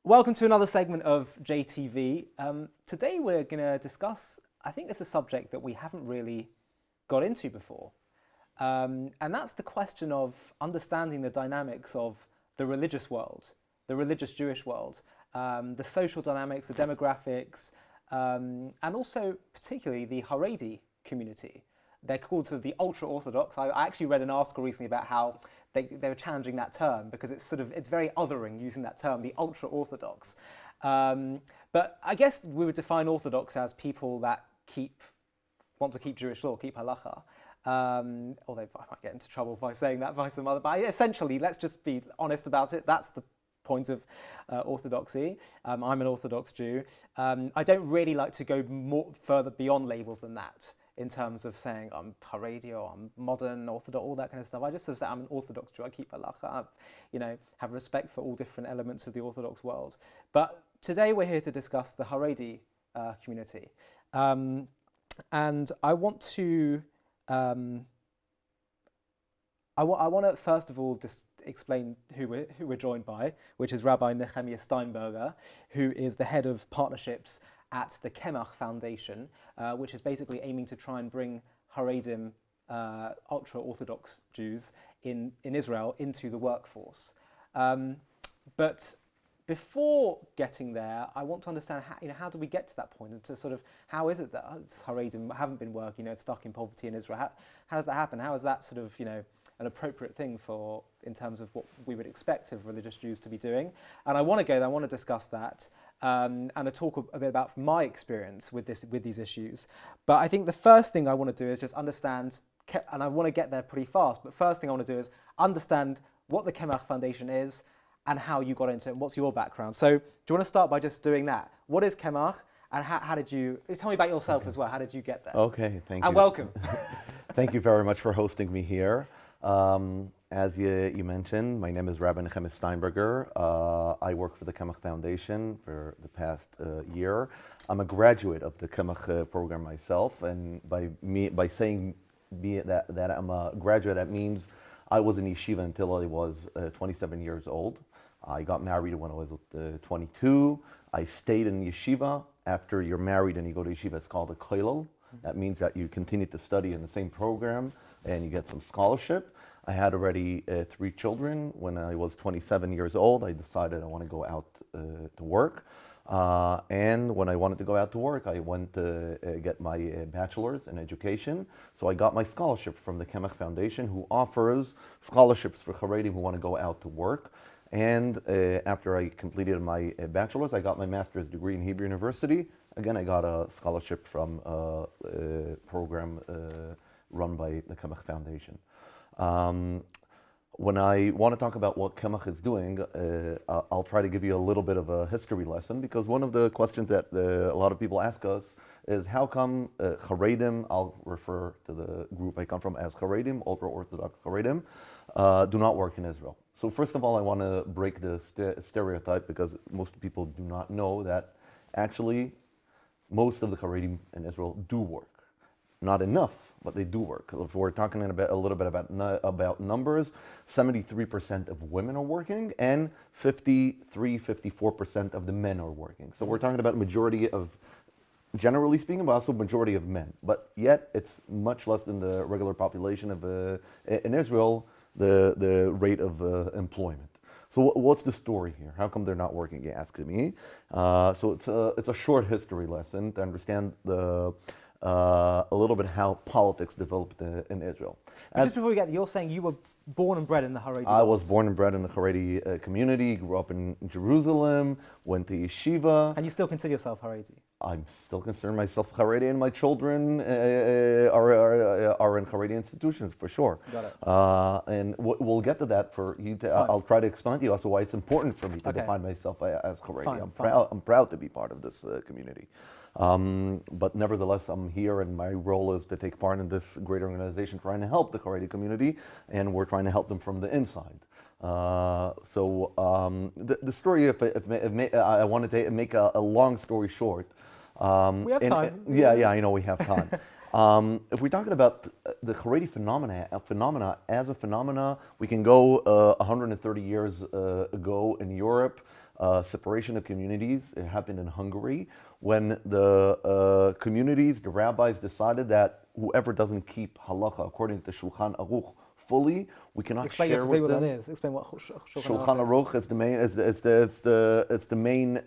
Welcome to another segment of JTV. Today we're going to discuss, I think it's a subject that we haven't really got into before. And that's the question of understanding the dynamics of the religious world, the religious Jewish world, the social dynamics, the demographics, and also particularly the Haredi community. They're called sort of the ultra-Orthodox. I actually read an article recently about how they were challenging that term because it's very othering using that term, the ultra-Orthodox. But I guess we would define Orthodox as people that want to keep Jewish law, keep halacha. Although I might get into trouble by saying that by some other, but essentially, let's just be honest about it. That's the point of orthodoxy. I'm an Orthodox Jew. I don't really like to go further beyond labels than that in terms of saying I'm Haredi or I'm modern, Orthodox, all that kind of stuff. I just say I'm an Orthodox Jew. I keep halacha. Have respect for all different elements of the Orthodox world. But today we're here to discuss the Haredi community, and I want to. I want to first of all just explain who we're joined by, which is Rabbi Nechemia Steinberger, who is the head of partnerships at the Kemach Foundation, which is basically aiming to try and bring Haredim, ultra-Orthodox Jews in Israel, into the workforce. But before getting there, I want to understand how do we get to that point, and to sort of how is it that Haredim haven't been working, stuck in poverty in Israel? How does that happen? How is that sort of an appropriate thing in terms of what we would expect of religious Jews to be doing? And I want to discuss that and to talk a bit about my experience with these issues. But I think the first thing I want to do is just understand, and I want to get there pretty fast. But first thing I want to do is understand what the Kemach Foundation is, and how you got into it, and what's your background. So do you want to start by just doing that? What is Kemach, and how did you, tell me about yourself as well, how did you get there? Okay, thank you. And welcome. Thank you very much for hosting me here. As you mentioned, my name is Rabbi Nechemia Steinberger. I work for the Kemach Foundation for the past year. I'm a graduate of the Kemach program myself, and by saying that I'm a graduate, that means I was in yeshiva until I was 27 years old. I got married when I was 22. I stayed in yeshiva. After you're married and you go to yeshiva, it's called a kollel. That means that you continue to study in the same program and you get some scholarship. I had already 3 children. When I was 27 years old, I decided I want to go out to work. And when I wanted to go out to work, I went to get my bachelor's in education. So I got my scholarship from the Kemach Foundation, who offers scholarships for Haredi who want to go out to work. And after I completed my bachelor's, I got my master's degree in Hebrew University. Again, I got a scholarship from a program run by the Kemach Foundation. When I want to talk about what Kemach is doing, I'll try to give you a little bit of a history lesson, because one of the questions that a lot of people ask us is how come Haredim, I'll refer to the group I come from as Haredim, ultra-Orthodox Haredim, do not work in Israel. So first of all, I want to break the stereotype, because most people do not know that actually most of the Haredim in Israel do work. Not enough, but they do work. If we're talking a little bit about numbers, 73% of women are working, and 54% of the men are working. So we're talking about majority of, generally speaking, but also majority of men. But yet it's much less than the regular population of in Israel, the rate of employment. So what's the story here? How come they're not working, you ask me? So it's a short history lesson to understand a little bit how politics developed in Israel. Just before we get there, you're saying you were born and bred in the Haredi I was world. born and bred in the Haredi community, grew up in Jerusalem, went to yeshiva. And you still consider yourself Haredi? I'm still considering myself Haredi, and my children are in Haredi institutions for sure. Got it. And we'll get to that for you. I'll try to explain to you also why it's important for me to define myself as Haredi. I'm proud to be part of this community. But nevertheless, I'm here, and my role is to take part in this great organization trying to help the Haredi community, and we're trying to help them from the inside. The story, I wanted to make a long story short. We have time. Yeah, I know we have time. If we're talking about the Haredi phenomena as a phenomena, we can go 130 years ago in Europe. separation of communities. It happened in Hungary when the communities, the rabbis decided that whoever doesn't keep halacha according to Shulchan Aruch fully, we cannot Explain share to with what them. that is. Explain what Shulchan Aruch is the main, it's the main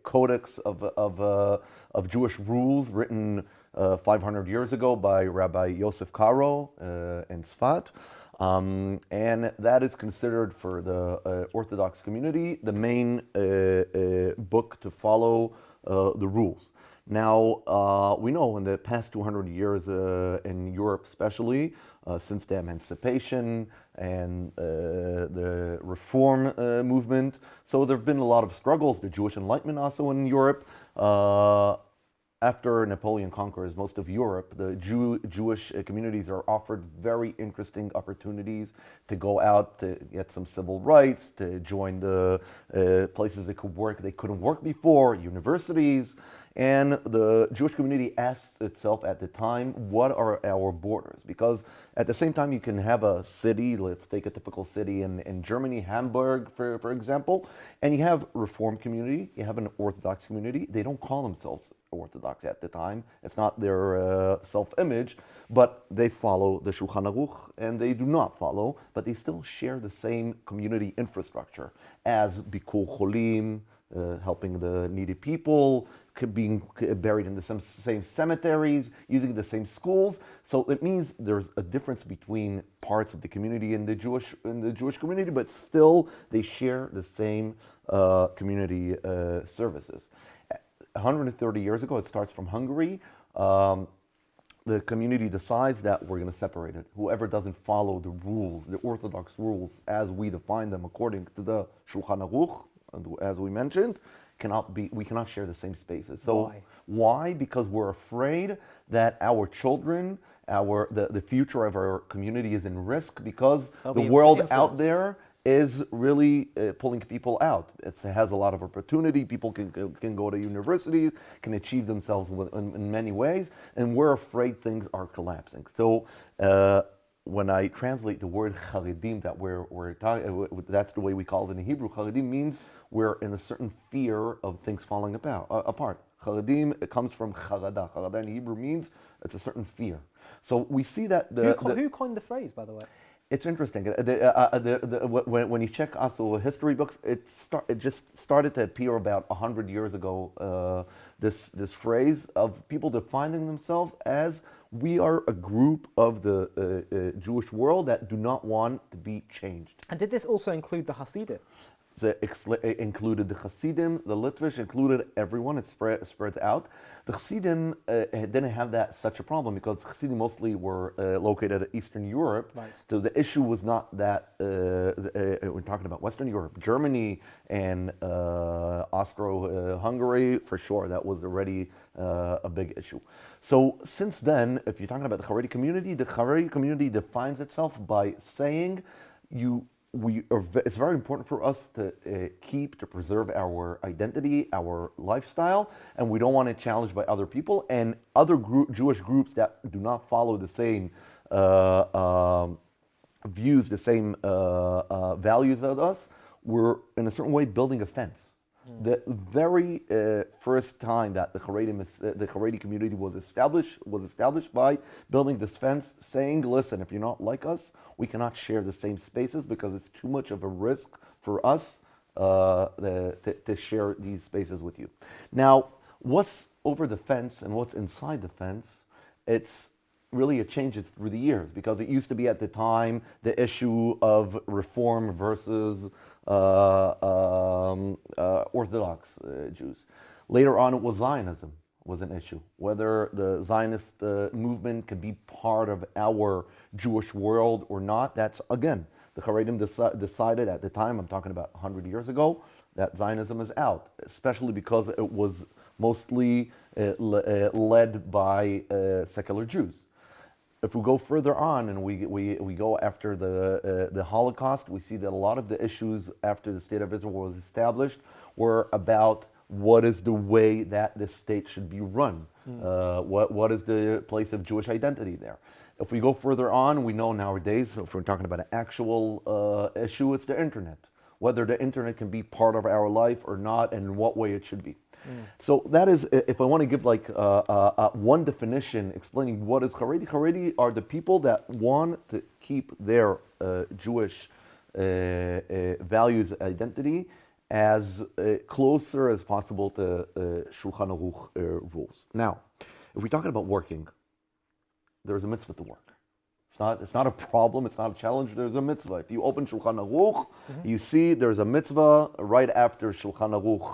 codex of Jewish rules written 500 years ago by Rabbi Yosef Karo in Sfat. And that is considered for the Orthodox community the main book to follow the rules. Now, we know in the past 200 years in Europe especially, since the emancipation and the reform movement, so there have been a lot of struggles, the Jewish Enlightenment also in Europe. After Napoleon conquers most of Europe, the Jewish communities are offered very interesting opportunities to go out to get some civil rights, to join the places they could work they couldn't work before, universities. And the Jewish community asked itself at the time, what are our borders? Because at the same time, you can have a city, let's take a typical city in Germany, Hamburg, for example, and you have Reform community, you have an Orthodox community. They don't call themselves Orthodox at the time. It's not their self-image, but they follow the Shulchan Aruch, and they do not follow, but they still share the same community infrastructure as Bikur Cholim, helping the needy people, being buried in the same cemeteries, using the same schools. So it means there's a difference between parts of the community in the Jewish community, but still they share the same community services. 130 years ago, it starts from Hungary. The community decides that we're going to separate it. Whoever doesn't follow the rules, the Orthodox rules, as we define them according to the Shulchan Aruch, as we mentioned, we cannot share the same spaces. So why? Because we're afraid that our children, the future of our community is in risk, because the world out there is really pulling people out. It has a lot of opportunity. People can go to universities, can achieve themselves in many ways, and we're afraid things are collapsing. So when I translate the word Haredim, that we're talking, that's the way we call it in Hebrew. Haredim means we're in a certain fear of things falling apart. Haredim, it comes from charada. Charada in Hebrew means it's a certain fear. So we see that who coined the phrase, by the way? It's interesting. When you check also history books, it just started to appear about 100 years ago. This phrase of people defining themselves as we are a group of the Jewish world that do not want to be changed. And did this also include the Hasidim? It included the Hasidim, the Litvish, included everyone. It spreads out. The Hasidim didn't have such a problem, because Hasidim mostly were located in Eastern Europe. Right. So the issue was not that, we're talking about Western Europe, Germany and Austro-Hungary, for sure, that was already a big issue. So since then, if you're talking about the Haredi community defines itself by saying it's very important for us to preserve our identity, our lifestyle, and we don't want it challenged by other people and other Jewish groups that do not follow the same views, the same values as us. We're in a certain way building a fence. The very first time that the Haredi community was established by building this fence, saying, listen, if you're not like us, we cannot share the same spaces, because it's too much of a risk for us to share these spaces with you. Now, what's over the fence and what's inside the fence, it's really it changes through the years, because it used to be at the time the issue of Reform versus Orthodox Jews. Later on, it was Zionism was an issue, whether the Zionist movement could be part of our Jewish world or not. That's, again, the Haredim decided at the time, I'm talking about 100 years ago, that Zionism is out, especially because it was mostly led by secular Jews. If we go further on and we go after the Holocaust, we see that a lot of the issues after the State of Israel was established were about what is the way that the state should be run, what is the place of Jewish identity there. If we go further on, we know nowadays, if we're talking about an actual issue, it's the internet. whether the internet can be part of our life or not, and in what way it should be. So that is, if I want to give like one definition explaining what is Haredi. Haredi are the people that want to keep their Jewish values, identity, as closer as possible to Shulchan Aruch rules. Now, if we're talking about working, there's a mitzvah to work. It's not a problem, it's not a challenge, there's a mitzvah. If you open Shulchan Aruch, you see there's a mitzvah right after Shulchan Aruch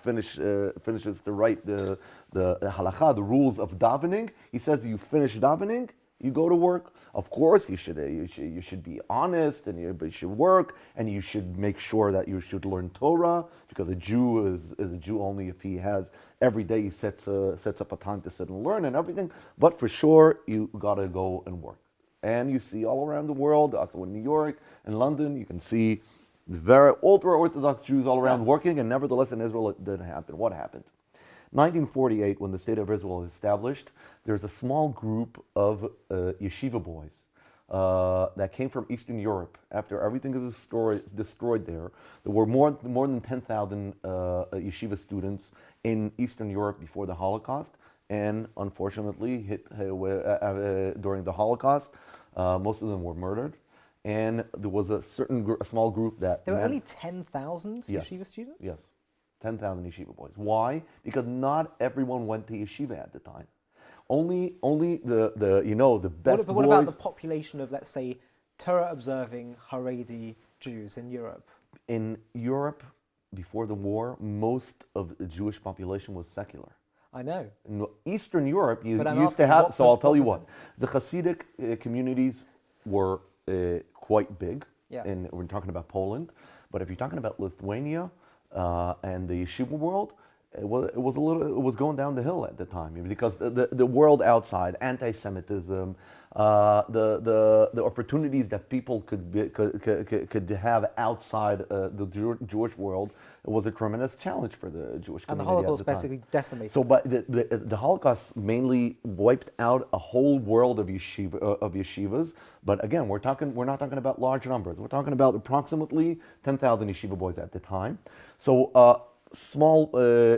finishes to write the halakha, the rules of davening. He says you finish davening, you go to work. Of course, you should be honest, and you should work, and you should make sure that you should learn Torah, because a Jew is a Jew only if he has every day he sets up a time to sit and learn and everything. But for sure, you gotta go and work. And you see all around the world, also in New York and London, you can see very ultra-Orthodox Jews all around working, and nevertheless in Israel it didn't happen. What happened? 1948, when the state of Israel was established, there's a small group of yeshiva boys that came from Eastern Europe. After everything is destroyed there were more than 10,000 yeshiva students in Eastern Europe before the Holocaust, and unfortunately during the Holocaust, most of them were murdered. And there was a small group that... There were only 10,000 yeshiva students? Yes. 10,000 yeshiva boys. Why? Because not everyone went to yeshiva at the time. Only the best But what about the population of, let's say, Torah-observing Haredi Jews in Europe? In Europe, before the war, most of the Jewish population was secular. I know. In Eastern Europe, you But used to have... So I'll tell you what. The Hasidic communities were quite big. Yeah. And we're talking about Poland. But if you're talking about Lithuania... and the yeshiva world, it was going down the hill at the time, because the world outside, anti-Semitism, the opportunities that people could have outside the Jewish world, it was a tremendous challenge for the Jewish community. And the Holocaust basically decimated. So, but the Holocaust mainly wiped out a whole world of yeshivas. But again, we're not talking about large numbers. We're talking about approximately 10,000 yeshiva boys at the time. So small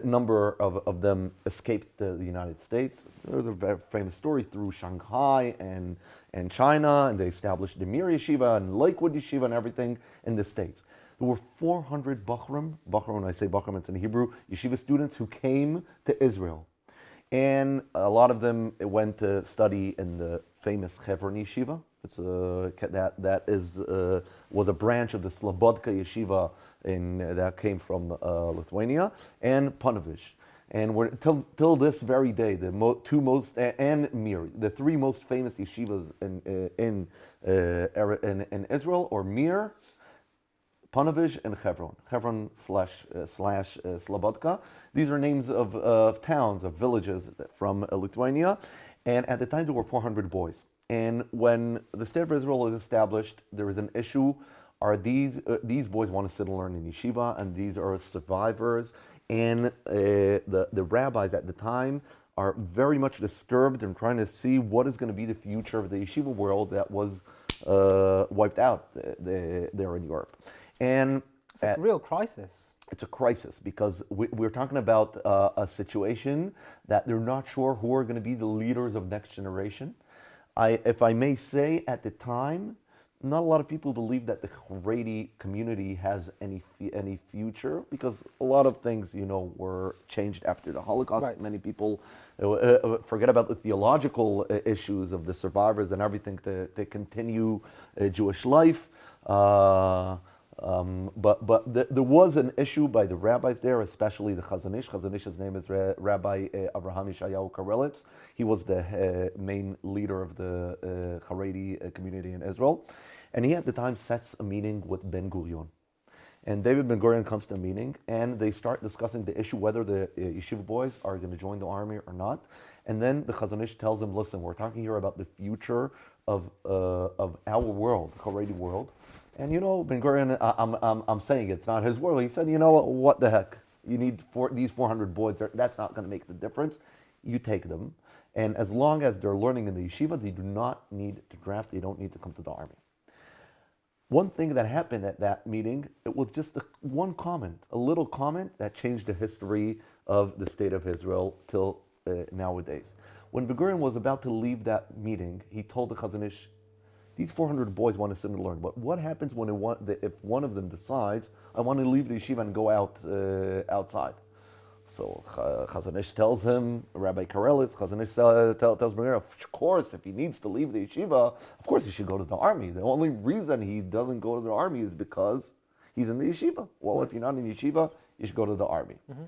number of them escaped the United States. There's a very famous story through Shanghai and China, and they established the Mir Yeshiva and Lakewood Yeshiva and everything in the States. There were 400 Bachram, when I say Bachram, it's in Hebrew, yeshiva students who came to Israel. And a lot of them went to study in the famous Hebron Yeshiva. It's was a branch of the Slobodka Yeshiva that came from Lithuania, and Panovich. And we're till this very day, the and Mir, the three most famous yeshivas in Israel, or Mir, Panovich, and Hebron. Hebron slash Slobodka. These are names of towns, of villages from Lithuania. And at the time, there were 400 boys. And when the state of Israel was established, there was an issue. Are these boys want to sit and learn in yeshiva, and these are survivors. And the rabbis at the time are very much disturbed and trying to see what is going to be the future of the yeshiva world that was wiped out there in Europe. And it's a real crisis. It's a crisis because we're talking about a situation that they're not sure who are going to be the leaders of next generation. If I may say, at the time, not a lot of people believe that the Haredi community has any future, because a lot of things, were changed after the Holocaust. Right. Many people forget about the theological issues of the survivors and everything to continue Jewish life. But there was an issue by the rabbis there, especially the Chazon Ish. Chazon Ish's name is Rabbi Avraham Yeshayahu Karelitz. He was the main leader of the Haredi community in Israel. And he at the time sets a meeting with Ben Gurion. And David Ben Gurion comes to a meeting, and they start discussing the issue whether the yeshiva boys are going to join the army or not. And then the Chazon Ish tells them, listen, we're talking here about the future of our world, the Haredi world. And Ben Gurion, I'm saying it's not his world. He said, what the heck? You need these 400 boys. That's not going to make the difference. You take them. And as long as they're learning in the yeshiva, they do not need to draft. They don't need to come to the army. One thing that happened at that meeting, it was just one comment, a little comment that changed the history of the state of Israel till nowadays. When Ben-Gurion was about to leave that meeting, he told the Chazon Ish, these 400 boys want to sit and learn, but what happens when if one of them decides, I want to leave the yeshiva and go outside? So Chazon Ish tells him, Rabbi Karelis, Chazon Ish tells Ben-Gurion, of course, if he needs to leave the yeshiva, of course he should go to the army. The only reason he doesn't go to the army is because he's in the yeshiva. Well, if you're not in yeshiva, you should go to the army. Mm-hmm.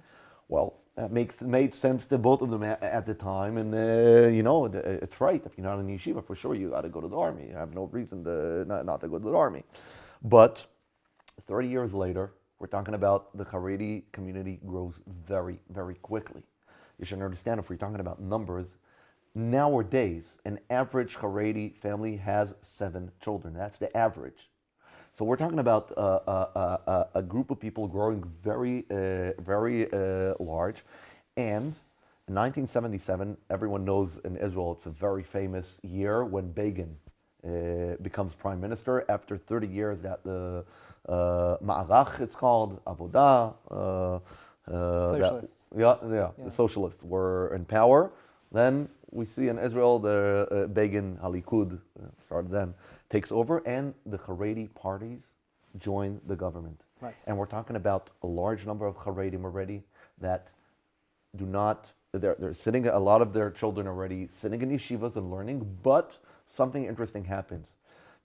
Well, that made sense to both of them at the time, and it's right. If you're not in yeshiva, for sure you got to go to the army. You have no reason not to go to the army. But 30 years later, we're talking about the Haredi community grows very, very quickly. You should understand, if we're talking about numbers, nowadays an average Haredi family has 7 children. That's the average. So we're talking about a group of people growing very, very large. And in 1977, everyone knows in Israel it's a very famous year when Begin becomes prime minister after 30 years that the Ma'arach, it's called, Avodah. Socialists. The socialists were in power. Then we see in Israel the Begin, Halikud, started then, takes over, and the Haredi parties join the government. Right. And we're talking about a large number of Haredim already that do not, they're sitting, a lot of their children already sitting in yeshivas and learning, but something interesting happens.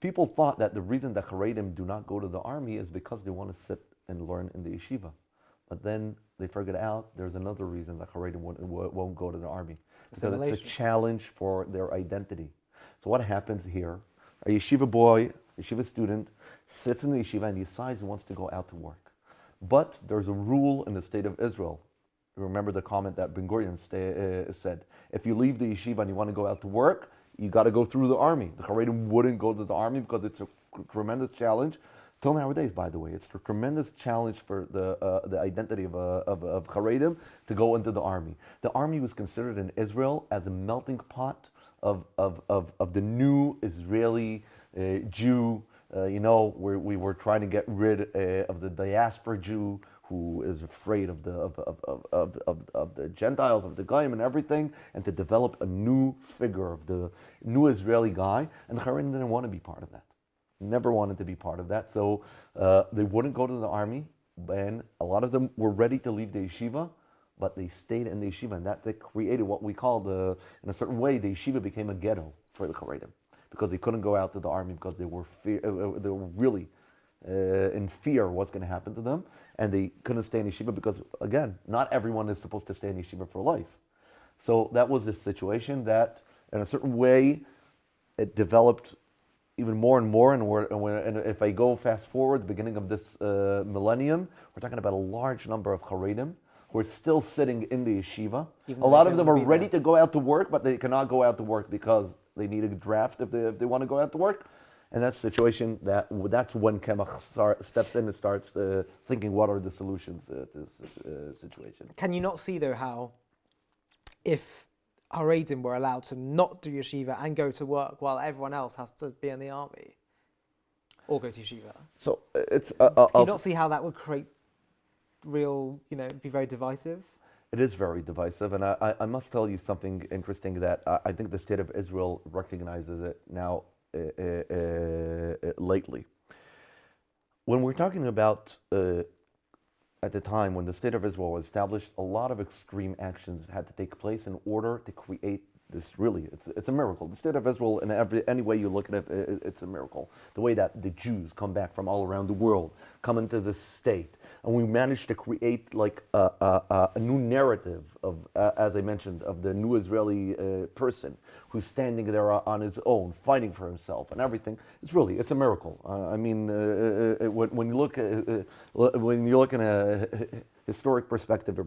People thought that the reason that Haredim do not go to the army is because they want to sit and learn in the yeshiva. But then they figured out there's another reason that Haredim won't go to the army. Because it's a challenge for their identity. So what happens here? A yeshiva boy, yeshiva student, sits in the yeshiva and decides he wants to go out to work. But there's a rule in the state of Israel. Remember the comment that Ben-Gurion said, if you leave the yeshiva and you want to go out to work, you got to go through the army. The Haredim wouldn't go to the army because it's a tremendous challenge. Till nowadays, by the way, it's a tremendous challenge for the identity of Haredim to go into the army. The army was considered in Israel as a melting pot of the new Israeli Jew. We were trying to get rid of the diaspora Jew who is afraid of the Gentiles, of the Goyim and everything, and to develop a new figure of the new Israeli guy. And the Haredim didn't want to be part of that. Never wanted to be part of that. So they wouldn't go to the army, and a lot of them were ready to leave the yeshiva, but they stayed in the yeshiva, and that they created what we call in a certain way, the yeshiva became a ghetto for the Haredim, because they couldn't go out to the army because they were really in fear of what's going to happen to them, and they couldn't stay in yeshiva because, again, not everyone is supposed to stay in yeshiva for life. So that was the situation that, in a certain way, it developed even more and more, and if I go fast forward, the beginning of this millennium, we're talking about a large number of Haredim who are still sitting in the yeshiva. A lot of them are ready to go out to work, but they cannot go out to work because they need a draft if they want to go out to work. And that's the situation that's when Kemach steps in and starts thinking what are the solutions to this situation. Can you not see though how if Haredim were allowed to not do yeshiva and go to work while everyone else has to be in the army or go to yeshiva? So it's can you not see how that would create real, be very divisive? It is very divisive, and I must tell you something interesting that I think the state of Israel recognizes it now lately. When we're talking about at the time when the state of Israel was established, a lot of extreme actions had to take place in order to create this. Really, it's a miracle. The state of Israel, in any way you look at it, it's a miracle. The way that the Jews come back from all around the world, come into this state, and we managed to create like a new narrative of, as I mentioned, of the new Israeli person who's standing there on his own, fighting for himself and everything. It's a miracle. When you look in a historic perspective,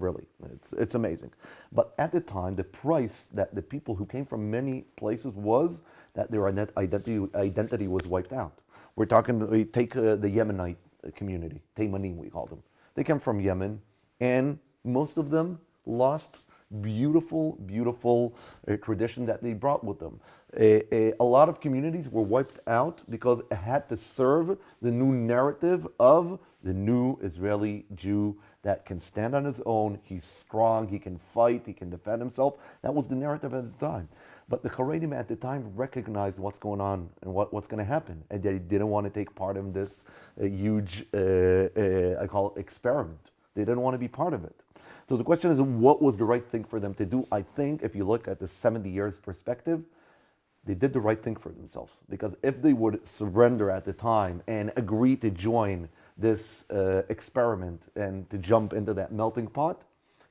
it's amazing. But at the time, the price that the people who came from many places was that their identity was wiped out. We take the Yemenite community, Teimanim we call them. They came from Yemen, and most of them lost Beautiful, beautiful tradition that they brought with them. A lot of communities were wiped out because it had to serve the new narrative of the new Israeli Jew that can stand on his own, he's strong, he can fight, he can defend himself. That was the narrative at the time. But the Haredim at the time recognized what's going on and what's going to happen, and they didn't want to take part in this huge, I call it experiment. They didn't want to be part of it. So the question is, what was the right thing for them to do? I think if you look at the 70 years perspective, they did the right thing for themselves. Because if they would surrender at the time and agree to join this experiment and to jump into that melting pot,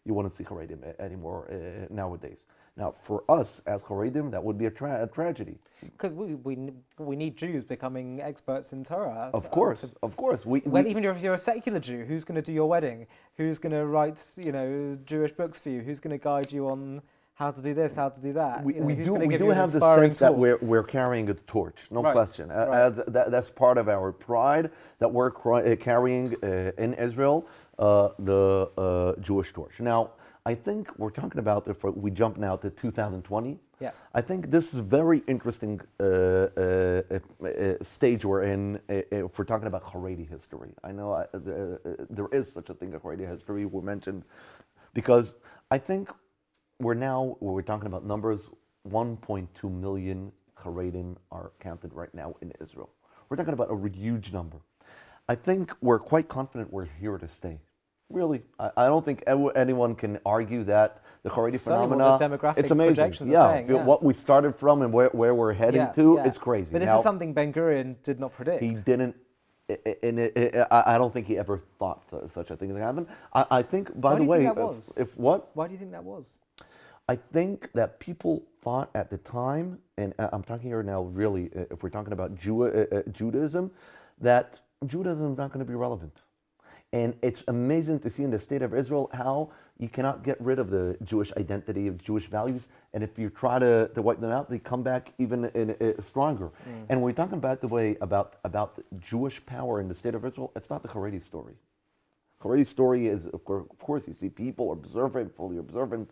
you wouldn't see Haredim anymore nowadays. Now, for us as Haredim, that would be a tragedy. Because we need Jews becoming experts in Torah. Of course, of course. Even if you're a secular Jew, who's going to do your wedding? Who's going to write, Jewish books for you? Who's going to guide you on how to do this, how to have the sense that we're carrying a torch, no question. That's part of our pride that we're carrying in Israel, the Jewish torch. Now, I think we're talking about, if we jump now to 2020, I think this is a very interesting stage we're in if we're talking about Haredi history. I know there is such a thing as Haredi history, we mentioned, because I think we're talking about numbers, 1.2 million Haredim are counted right now in Israel. We're talking about a huge number. I think we're quite confident we're here to stay. Really, I don't think anyone can argue that the Haredi phenomena, it's amazing. What we started from and where we're heading to, it's crazy. But this is something Ben Gurion did not predict. He didn't, I don't think he ever thought such a thing would happen. I think, by the way, Why do you think that was? I think that people thought at the time, and I'm talking here now really, if we're talking about Judaism, that Judaism is not going to be relevant. And it's amazing to see in the state of Israel how you cannot get rid of the Jewish identity, of Jewish values, and if you try to wipe them out, they come back even stronger. And when we're talking about the way about Jewish power in the state of Israel, it's not the Haredi story. Haredi story is, of course, you see people observant, fully observant,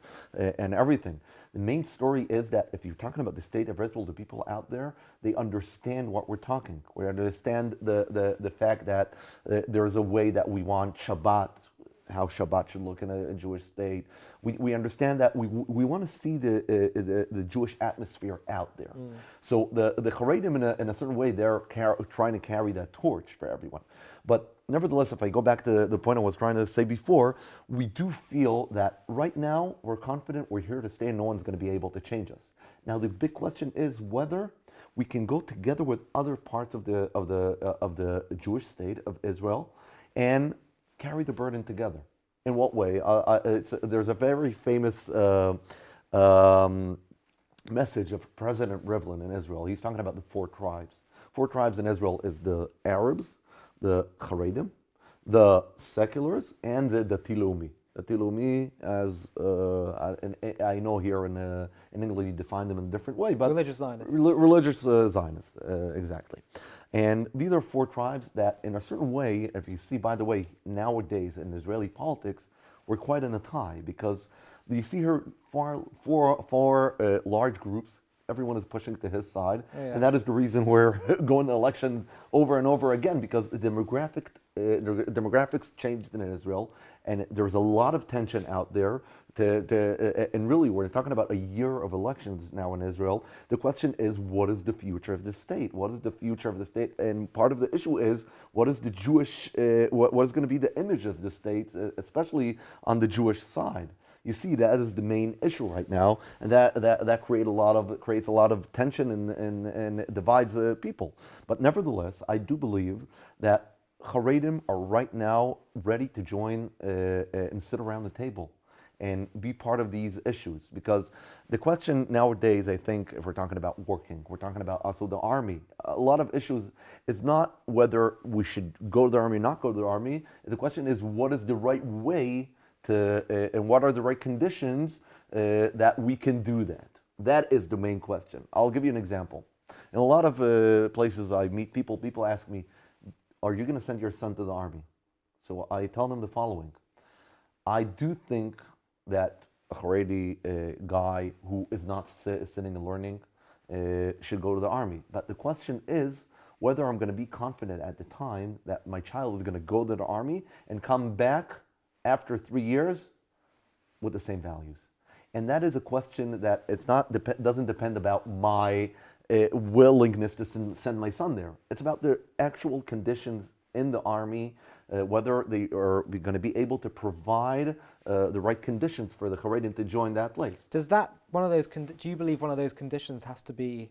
and everything. The main story is that if you're talking about the state of Israel, the people out there, they understand what we're talking. We understand the fact that there's a way that we want Shabbat, how Shabbat should look in a Jewish state. We understand that we want to see the Jewish atmosphere out there. So the Haredim, in a certain way, they're trying to carry that torch for everyone. But nevertheless, if I go back to the point I was trying to say before, we do feel that right now we're confident we're here to stay and no one's going to be able to change us. Now the big question is whether we can go together with other parts of the Jewish state of Israel and carry the burden together. In what way? There's a very famous message of President Rivlin in Israel. He's talking about the 4 tribes. 4 tribes in Israel is the Arabs, the Haredim, the seculars, and the Tilumi. The Tilumi, as I know here in England, you define them in a different way, but religious Zionists. Religious Zionists, exactly. And these are 4 tribes that, in a certain way, if you see, by the way, nowadays in Israeli politics, we're quite in a tie because you see here 4 large groups. Everyone is pushing to his side, and that is the reason we're going to election over and over again because the demographics changed in Israel, and there's a lot of tension out there. And really, we're talking about a year of elections now in Israel. The question is, what is the future of the state? What is the future of the state? And part of the issue is, what is the Jewish? What is going to be the image of the state, especially on the Jewish side? You see, that is the main issue right now, and that creates a lot of tension and divides people. But nevertheless, I do believe that Haredim are right now ready to join and sit around the table and be part of these issues. Because the question nowadays, I think, if we're talking about working, we're talking about also the army. A lot of issues is not whether we should go to the army or not go to the army. The question is, what is the right way and what are the right conditions that we can do that? That is the main question. I'll give you an example. In a lot of places I meet people ask me, are you going to send your son to the army? So I tell them the following. I do think that a Haredi guy who is not sitting and learning should go to the army. But the question is whether I'm going to be confident at the time that my child is going to go to the army and come back after 3 years with the same values. And that is a question that doesn't depend about my willingness to send my son there. It's about the actual conditions in the army, whether they are going to be able to provide the right conditions for the Haredim to join that place. Do you believe one of those conditions has to be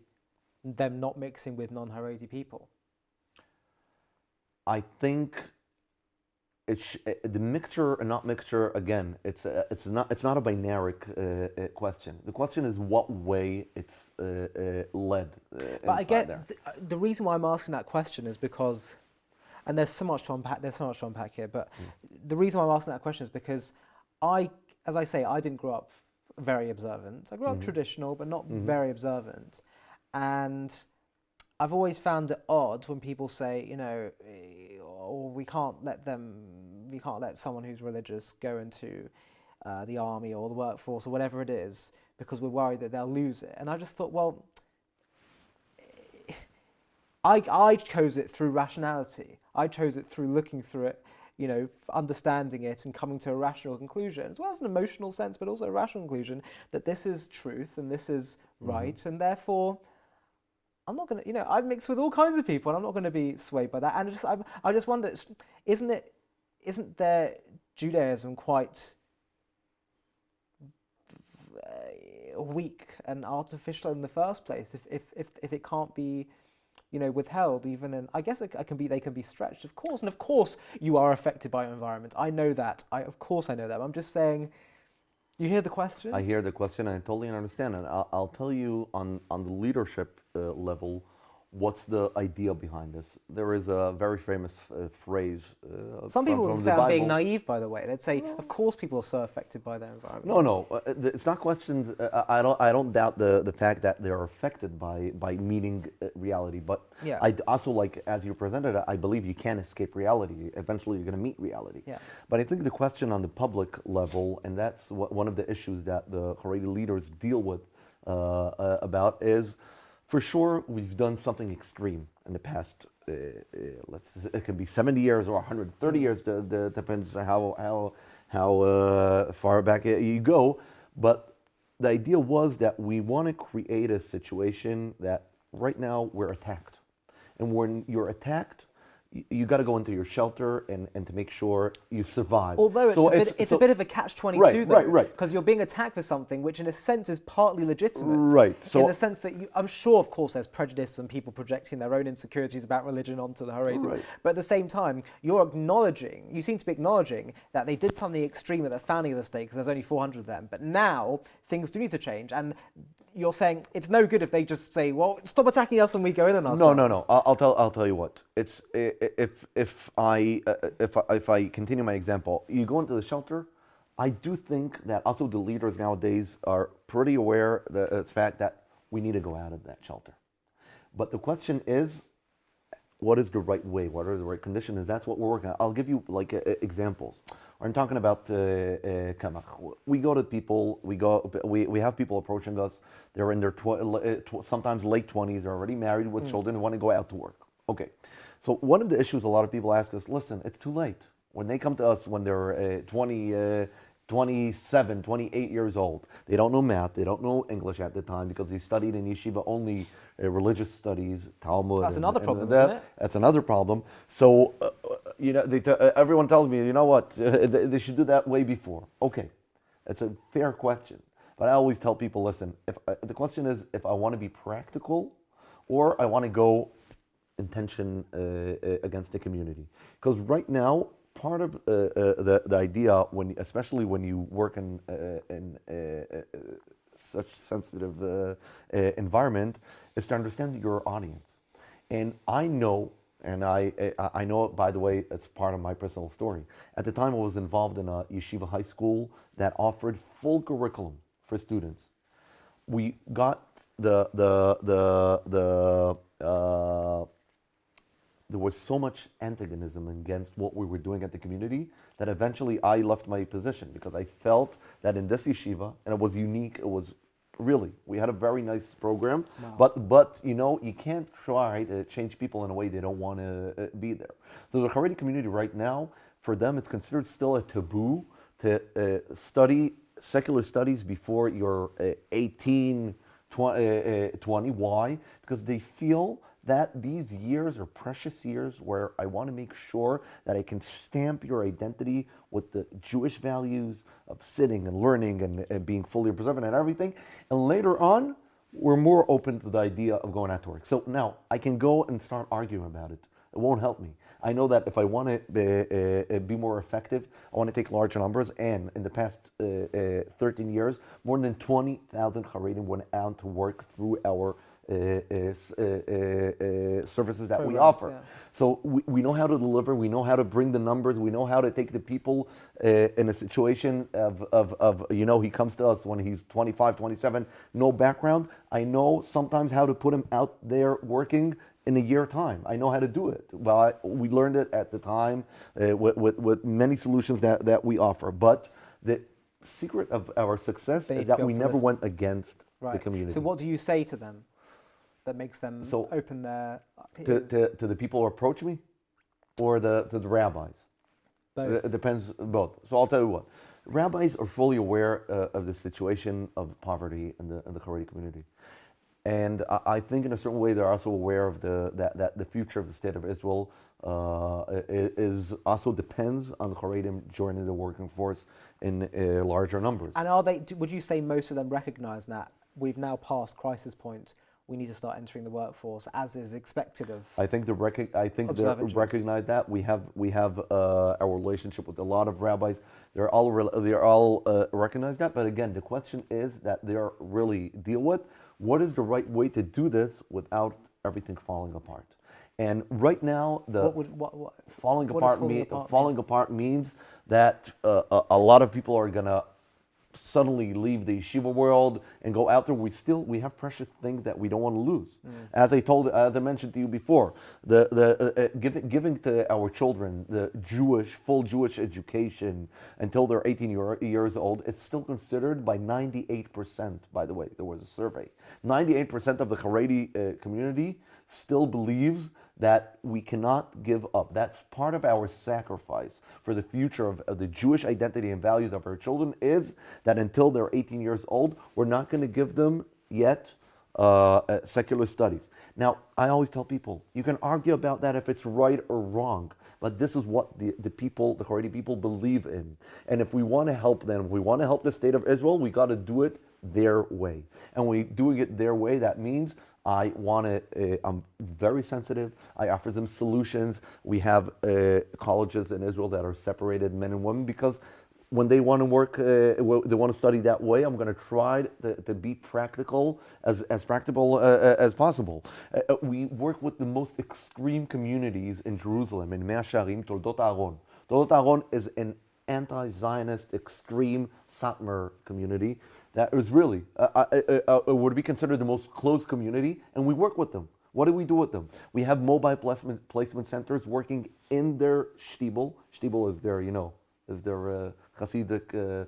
them not mixing with non-Haredi people? I think the mixture and not mixture, again, it's not a binary question. The question is what way it's led. But I get the reason why I'm asking that question is because, and there's so much to unpack here. But the reason why I'm asking that question is because as I say, I didn't grow up very observant. I grew up traditional, but not very observant, and I've always found it odd when people say, we can't let someone who's religious go into the army or the workforce or whatever it is because we're worried that they'll lose it. And I just thought, well, I chose it through rationality. I chose it through looking through it, understanding it and coming to a rational conclusion, as well as an emotional sense, but also a rational conclusion that this is truth and this is right, and therefore I'm not going to, I've mixed with all kinds of people and I'm not going to be swayed by that. And I just wonder, isn't their Judaism quite weak and artificial in the first place if it can't be withheld even in, I guess they can be stretched, of course, and of course you are affected by your environment. I know that. Of course I know that. But I'm just saying, you hear the question? I hear the question and I totally understand. And I'll tell you on the leadership level, what's the idea behind this? There is a very famous phrase. Some people would say I'm being naive, by the way. They'd say, of course people are so affected by their environment. No, it's not questioned. I don't doubt the fact that they're affected by meeting reality. But yeah. I also, like, as you presented it, I believe you can't escape reality. Eventually you're going to meet reality. Yeah. But I think the question on the public level, and that's one of the issues that the Haredi leaders deal with about is, for sure, we've done something extreme in the past. It can be 70 years or 130 years. Depends how far back you go. But the idea was that we want to create a situation that right now we're attacked, and when you're attacked, you got to go into your shelter and to make sure you survive. Although it's a bit of a catch-22 though, right. Because you're being attacked for something which in a sense is partly legitimate. Right. So in the sense that I'm sure, of course, there's prejudice and people projecting their own insecurities about religion onto the Haredi. Right. But at the same time, you seem to be acknowledging that they did something extreme at the founding of the state because there's only 400 of them. But now things do need to change, and you're saying it's no good if they just say, "Well, stop attacking us and we go in on ourselves." No. I'll tell you what. It's if I continue my example, you go into the shelter. I do think that also the leaders nowadays are pretty aware of the fact that we need to go out of that shelter. But the question is, what is the right way? What are the right conditions? And that's what we're working on. I'll give you examples. I'm talking about Kemach. We go to people. We have people approaching us. They're in their sometimes late 20s. They're already married with children and want to go out to work. Okay. So one of the issues a lot of people ask us, listen, it's too late. When they come to us when they're 27, 28 years old, they don't know math, they don't know English at the time because they studied in yeshiva only religious studies, Talmud. That's another problem, isn't it? That's another problem. So, everyone tells me, you know what, they should do that way before. Okay, it's a fair question. But I always tell people, listen, the question is if I want to be practical or I want to go intention against the community. Because right now, part of the idea, especially when you work in such sensitive environment, is to understand your audience. And I know, I know it, by the way, it's part of my personal story. At the time, I was involved in a yeshiva high school that offered full curriculum for students. We there was so much antagonism against what we were doing at the community that eventually I left my position because I felt that in this yeshiva, and it was unique, it was really, we had a very nice program, but you know, you can't try to change people in a way they don't want to be there. So the Haredi community right now, for them, it's considered still a taboo to study secular studies before you're 18, 20. Why? Because they feel that these years are precious years where I want to make sure that I can stamp your identity with the Jewish values of sitting and learning and being fully observant and everything. And later on, we're more open to the idea of going out to work. So now I can go and start arguing about it. It won't help me. I know that if I want to be more effective, I want to take larger numbers. And in the past 13 years, more than 20,000 Haredim went out to work through our services that we offer. Yeah. So we know how to deliver, we know how to bring the numbers, we know how to take the people in a situation of, you know, he comes to us when he's 25, 27, no background. I know sometimes how to put him out there working in a year time. I know how to do it. Well, we learned it at the time with many solutions that we offer. But the secret of our success is that we never went against the community. So what do you say to them that makes them open their ears? To the people who approach me, or to the rabbis? Both. It depends, both. So I'll tell you what. Rabbis are fully aware of the situation of poverty in the Haredi community. And I think in a certain way they're also aware of that the future of the state of Israel is also depends on the Haredim joining the working force in larger numbers. And would you say most of them recognize that we've now passed crisis point, we need to start entering the workforce as is expected of? I think they recognize that. We have our relationship with a lot of rabbis. They're all recognize that. But again, the question is that they are really deal with what is the right way to do this without everything falling apart. And right now, falling apart means that a lot of people are gonna suddenly leave the yeshiva world and go out there. We have precious things that we don't want to lose. As I mentioned to you before, giving to our children the full Jewish education until they're 18 years old, it's still considered by 98%, by the way, there was a survey. 98% of the Haredi community still believes that we cannot give up. That's part of our sacrifice for the future of the Jewish identity and values of our children, is that until they're 18 years old, we're not going to give them yet secular studies. Now, I always tell people, you can argue about that if it's right or wrong, but this is what the Haredi people believe in. And if we want to help them, if we want to help the state of Israel, we got to do it their way. And when we're doing it their way, that means I'm very sensitive. I offer them solutions. We have colleges in Israel that are separated, men and women, because when they want to work, they want to study that way, I'm going to try to be practical, as practical as possible. We work with the most extreme communities in Jerusalem, in Mea Shearim, Toldot Aaron. Toldot Aaron is an anti-Zionist, extreme Satmar community that is really, would be considered the most closed community, and we work with them. What do we do with them? We have mobile placement centers working in their shtibel. Shtibel is their, is their Hasidic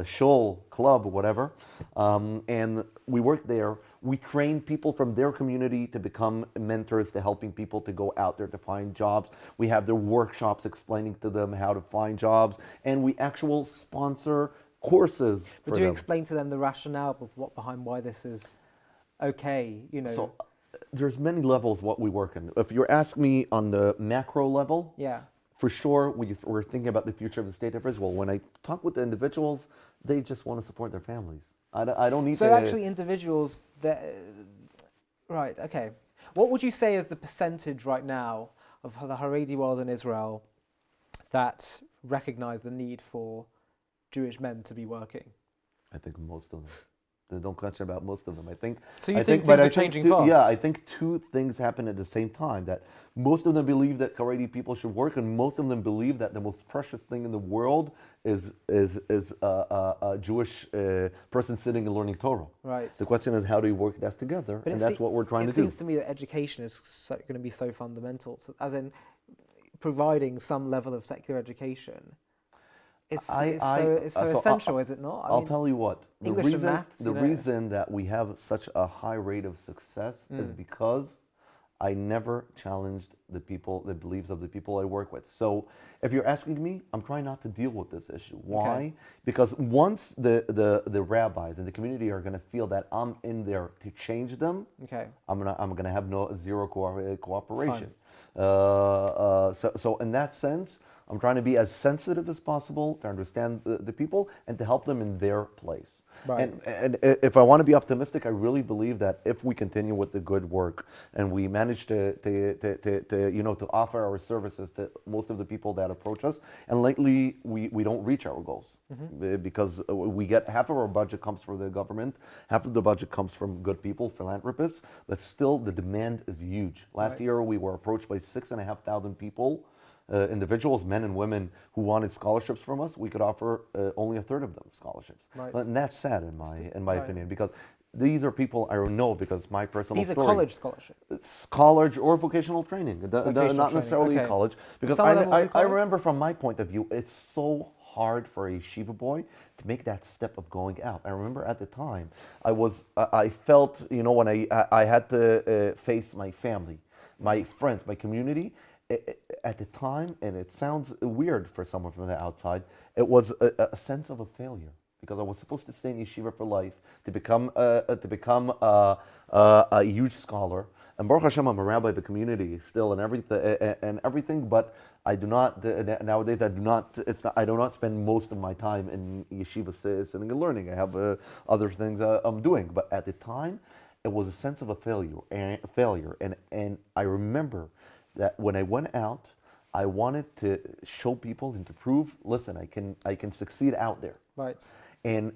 shul, club, whatever. And we work there. We train people from their community to become mentors, to helping people to go out there to find jobs. We have their workshops explaining to them how to find jobs, and we actually sponsor courses. But do you explain to them the rationale of behind why this is okay? So there's many levels what we work in. If you're asking me on the macro level, for sure we're thinking about the future of the state of Israel. When I talk with the individuals, they just want to support their families. I don't need to. So actually, individuals right? Okay. What would you say is the percentage right now of the Haredi world in Israel that recognize the need for Jewish men to be working? I think most of them. Don't question about most of them. I think. So you I think but things I are think changing two- fast? Yeah, I think two things happen at the same time. That most of them believe that Haredi people should work, and most of them believe that the most precious thing in the world is a Jewish person sitting and learning Torah. Right. The question is, how do you work that together? But And that's what we're trying to It do. seems to me that education is going to be so fundamental, as in providing some level of secular education. It's so essential, is it not? I'll tell you what. English and maths, The reason that we have such a high rate of success is because I never challenged the beliefs of the people I work with. So if you're asking me, I'm trying not to deal with this issue. Why? Okay. Because once the rabbis and the community are going to feel that I'm in there to change them, Okay. I'm gonna have zero cooperation. Fine. So in that sense, I'm trying to be as sensitive as possible to understand the people and to help them in their place. Right. And if I want to be optimistic, I really believe that if we continue with the good work and we manage to offer our services to most of the people that approach us, and lately we don't reach our goals because we get half of our budget comes from the government, half of the budget comes from good people, philanthropists, but still the demand is huge. Last year we were approached by 6,500 people. Individuals, men and women, who wanted scholarships from us. We could offer only a third of them scholarships, and that's sad in my opinion, because these are people I know because my personal These are story. college scholarships. It's college or vocational training, not necessarily college. Because I remember from my point of view, it's so hard for a yeshiva boy to make that step of going out. I remember at the time, I felt, when I had to face my family, my friends, my community. At the time, and it sounds weird for someone from the outside, it was a sense of a failure because I was supposed to stay in yeshiva for life to become a huge scholar. And Baruch Hashem, I'm a rabbi of the community still and everything. But I do not nowadays. I do not spend most of my time in yeshiva sitting and learning. I have other things I'm doing. But at the time, it was a sense of a failure. And I remember that when I went out, I wanted to show people and to prove, listen, I can succeed out there. Right. And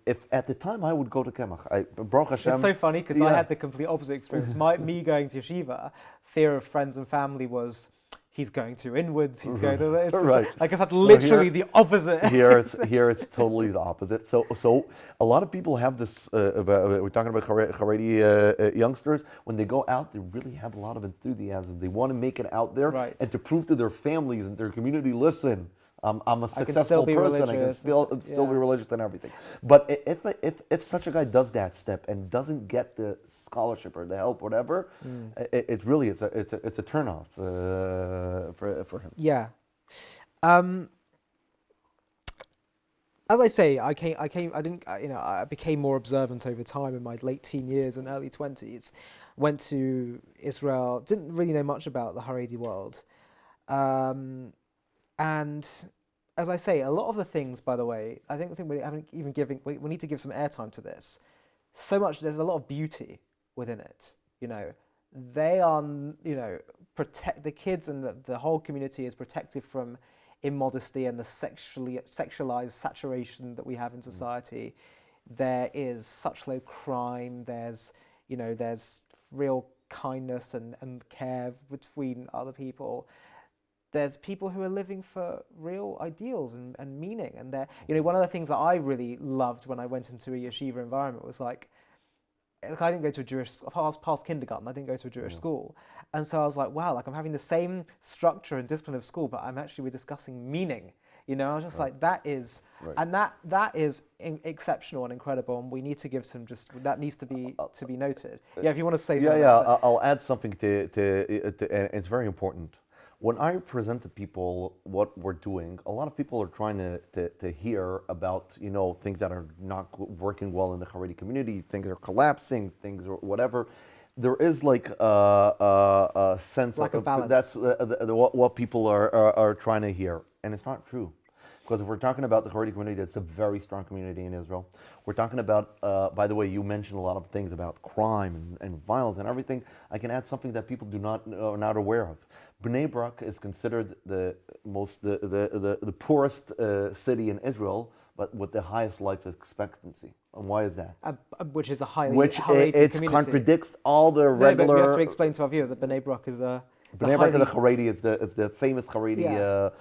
if at the time I would go to Kemach, Baruch Hashem. It's so funny because I had the complete opposite experience. Me going to yeshiva, fear of friends and family was, he's going to inwards, he's going to this. Right. Like I've had literally the opposite. Here it's totally the opposite. So a lot of people have this. We're talking about Haredi youngsters. When they go out, they really have a lot of enthusiasm. They want to make it out there and to prove to their families and their community, listen, I'm a successful person. I can still be religious and everything. But if such a guy does that step and doesn't get the scholarship or the help, whatever, it's a turnoff for him. Yeah. As I say, I became more observant over time in my late teen years and early 20s. Went to Israel, didn't really know much about the Haredi world. And as I say, a lot of the things, by the way, I think we haven't even we need to give some airtime to this. So much, there's a lot of beauty within it. They are, protect the kids, and the whole community is protected from immodesty and the sexualized saturation that we have in society. There is such low crime. There's real kindness and care between other people. There's people who are living for real ideals and meaning. And one of the things that I really loved when I went into a yeshiva environment was like I didn't go to a Jewish, past kindergarten, I didn't go to a Jewish school. And so I was like, wow, I'm having the same structure and discipline of school, but we're discussing meaning. I was just like, that is, and that is exceptional and incredible, and we need to give that needs to be noted. Yeah, if you want to say something. Yeah, I'll add something to it's very important. When I present to people what we're doing, a lot of people are trying to hear about things that are not working well in the Haredi community, things are collapsing, things or whatever. There is like a sense of balance. That's what people are trying to hear, and it's not true. Because if we're talking about the Haredi community, it's a very strong community in Israel. We're talking about, by the way, you mentioned a lot of things about crime and violence and everything. I can add something that people are not aware of. Bnei Brak is considered the poorest city in Israel but with the highest life expectancy. And why is that? Which is a highly Which Haredi it community. contradicts all the No, but we have regular. to explain to our viewers that Bnei Brak is a Bnei Brak is the Haredi, it's the famous Haredi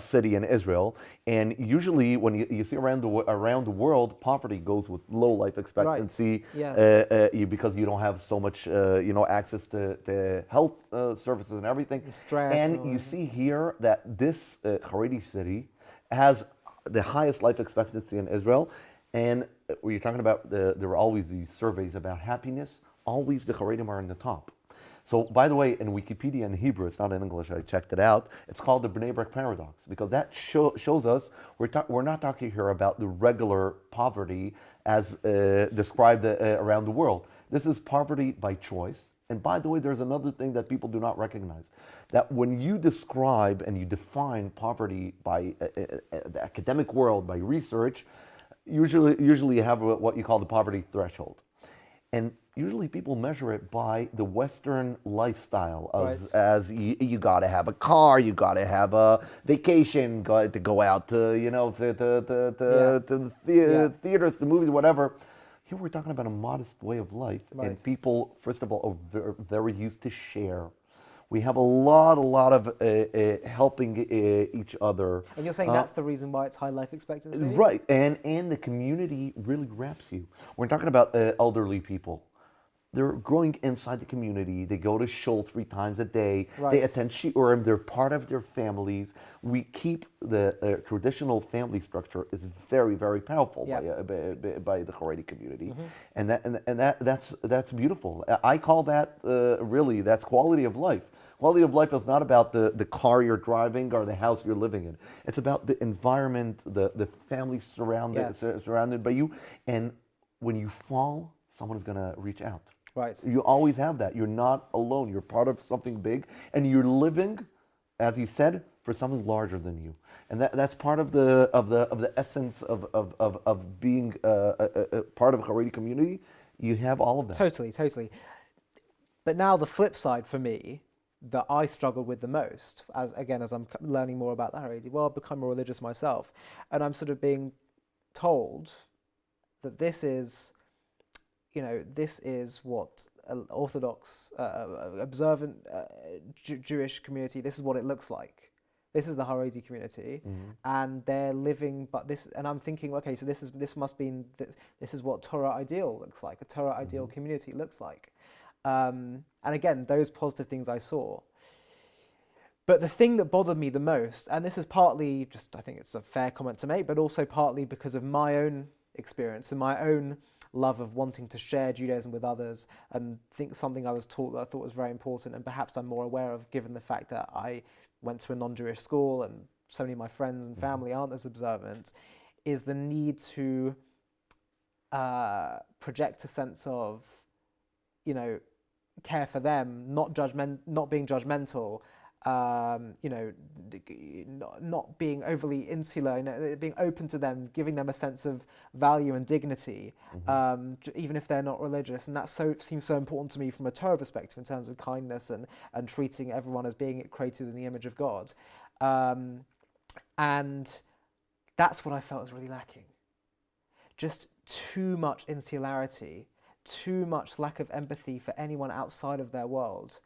city in Israel. And usually, when you see around the world, poverty goes with low life expectancy, because you don't have so much access to health services and everything. Stress. And you see here that this Haredi city has the highest life expectancy in Israel. And when you're talking about there were always these surveys about happiness, always the Haredim are in the top. So, by the way, in Wikipedia in Hebrew, it's not in English, I checked it out, it's called the Bnei Brak paradox, because that shows us we're not talking here about the regular poverty as described around the world. This is poverty by choice. And by the way, there's another thing that people do not recognize, that when you describe and you define poverty by the academic world, by research, usually you have what you call the poverty threshold. And usually people measure it by the Western lifestyle, as you got to have a car, you got to have a vacation, to go out to the theaters, the movies, whatever. Here we're talking about a modest way of life, and people, first of all, are very used to share. We have a lot of helping each other. And you're saying that's the reason why it's high life expectancy? Right, and the community really wraps you. We're talking about elderly people. They're growing inside the community. They go to shul 3 times a day. They attend shiurim. They're part of their families. We keep the traditional family structure is very, very powerful by the Haredi community, and that's beautiful. I call that really that's quality of life. Quality of life is not about the car you're driving or the house you're living in. It's about the environment, the family surrounded by you, and when you fall, someone's gonna reach out. Right. You always have that. You're not alone. You're part of something big, and you're living, as he said, for something larger than you. And that's part of the essence of being a part of a Haredi community. You have all of that. Totally. But now the flip side for me, that I struggle with the most, as I'm learning more about the Haredi world, become more religious myself, and I'm sort of being told that this is what Orthodox, observant Jewish community, this is what it looks like. This is the Haredi community, and they're living, and I'm thinking, okay, so this is what Torah ideal looks like, a Torah ideal community looks like. And again, those positive things I saw. But the thing that bothered me the most, and this is partly just, I think it's a fair comment to make, but also partly because of my own experience and my own love of wanting to share Judaism with others, and think something I was taught that I thought was very important, and perhaps I'm more aware of given the fact that I went to a non-Jewish school and so many of my friends and family aren't as observant, is the need to project a sense of, care for them, not being judgmental, not being overly insular, being open to them, giving them a sense of value and dignity, even if they're not religious. And that seems so important to me from a Torah perspective in terms of kindness and treating everyone as being created in the image of God. And that's what I felt was really lacking. Just too much insularity, too much lack of empathy for anyone outside of their world.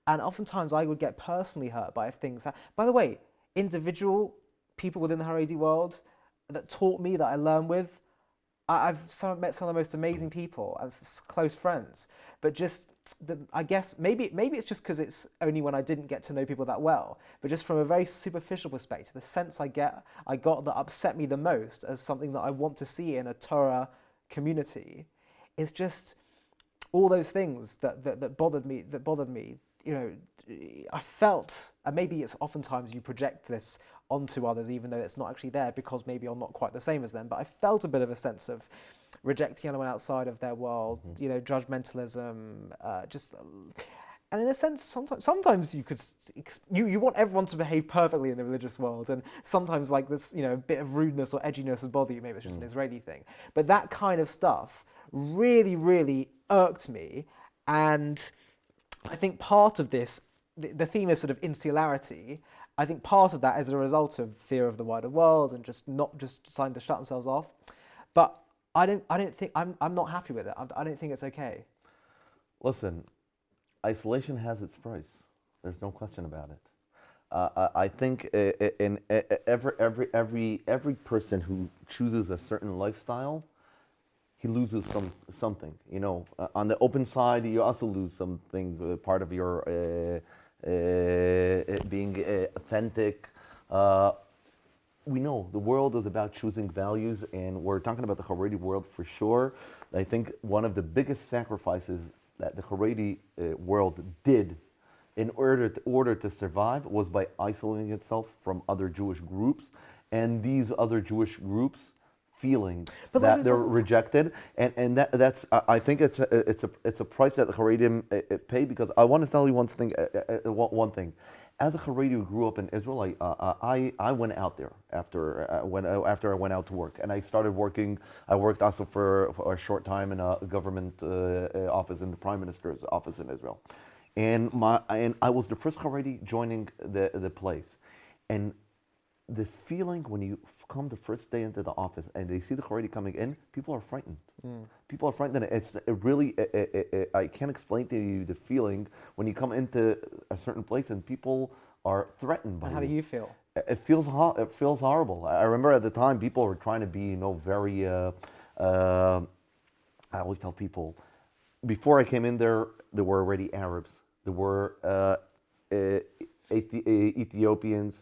And oftentimes I would get personally hurt by things. By the way, individual people within the Haredi world that taught me, that I learned with, I've met some of the most amazing people as close friends. But I guess maybe it's just because it's only when I didn't get to know people that well. But just from a very superficial perspective, the sense I got that upset me the most as something that I want to see in a Torah community is just all those things that bothered me. I felt, and maybe it's oftentimes you project this onto others even though it's not actually there because maybe you're not quite the same as them, but I felt a bit of a sense of rejecting anyone outside of their world, judgmentalism, and in a sense, sometimes you want everyone to behave perfectly in the religious world, and sometimes like this, a bit of rudeness or edginess would bother you. Maybe it's just an Israeli thing, but that kind of stuff really, really irked me. And I think part of this, the theme is sort of insularity, I think part of that is a result of fear of the wider world and just not just deciding to shut themselves off. But I don't think I'm not happy with it. I don't think it's okay. Listen, isolation has its price. There's no question about it. I think in every person who chooses a certain lifestyle, he loses something. You know, on the open side, you also lose something. Part of your being authentic. We know the world is about choosing values, and we're talking about the Haredi world for sure. I think one of the biggest sacrifices that the Haredi world did in order to survive was by isolating itself from other Jewish groups, and these other Jewish groups feeling that they're rejected, and that's I think it's a price that the Haredim pay, because I want to tell you one thing. As a Haredi who grew up in Israel, I went out there after I went out to work, and I started working. I worked also for a short time in a government office, in the Prime Minister's office in Israel, and I was the first Haredi joining the place, and the feeling when you come the first day into the office and they see the Haredi coming in, people are frightened. People are frightened. I can't explain to you the feeling when you come into a certain place and people are threatened by you. How do you feel? It feels horrible. I remember at the time people were trying to be, very. I always tell people, before I came in there were already Arabs. There were Ethiopians.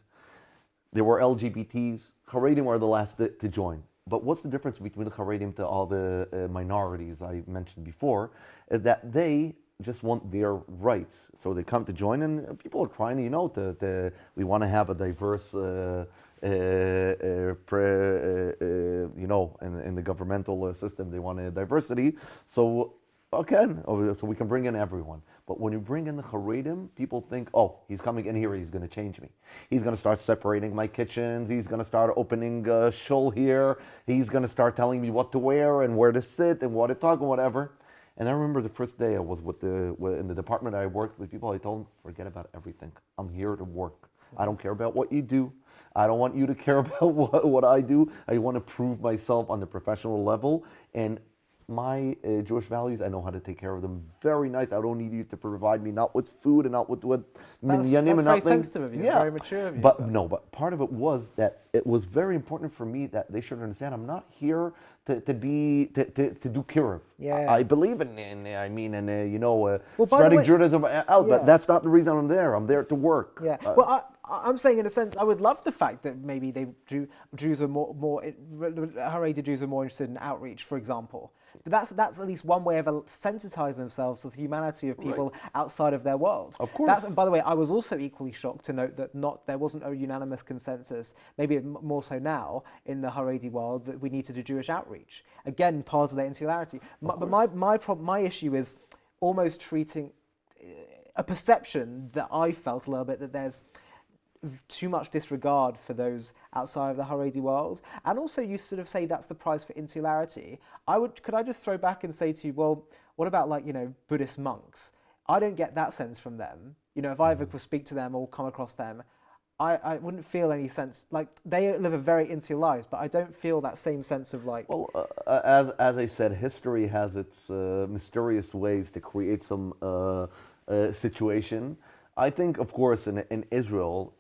There were LGBTs. Haredim were the last to join. But what's the difference between the Haredim to all the minorities I mentioned before? Is that they just want their rights. So they come to join, and people are trying, we want to have a diverse, in the governmental system, they want a diversity. So we can bring in everyone. But when you bring in the Haredim, people think, oh, he's coming in here, he's going to change me. He's going to start separating my kitchens. He's going to start opening a shul here. He's going to start telling me what to wear and where to sit and what to talk and whatever. And I remember the first day I was in the department I worked with people, I told them, forget about everything. I'm here to work. I don't care about what you do. I don't want you to care about what I do. I want to prove myself on the professional level. And my Jewish values, I know how to take care of them. Very nice. I don't need you to provide me not with food and not with minyanim. That's very sensitive of you. Yeah. Very mature of you. But part of it was that it was very important for me that they should understand I'm not here to do kiruv. Yeah. I believe in spreading Judaism out, but that's not the reason I'm there. I'm there to work. Yeah. I'm saying, in a sense, I would love the fact that maybe Jews are more Haredi Jews are more interested in outreach, for example. But that's at least one way of sensitizing themselves to the humanity of people outside of their world. Of course. By the way, I was also equally shocked to note that there wasn't a unanimous consensus, maybe more so now, in the Haredi world, that we need to do Jewish outreach. Again, part of their insularity. But my issue is almost treating a perception that I felt a little bit that there's too much disregard for those outside of the Haredi world, and also you sort of say that's the price for insularity. Could I just throw back and say to you, well, what about Buddhist monks? I don't get that sense from them. If I ever speak to them or come across them, I wouldn't feel any sense. They live a very insular lives, but I don't feel that same sense of Well, as I said, history has its mysterious ways to create some situation. I think, of course, in Israel,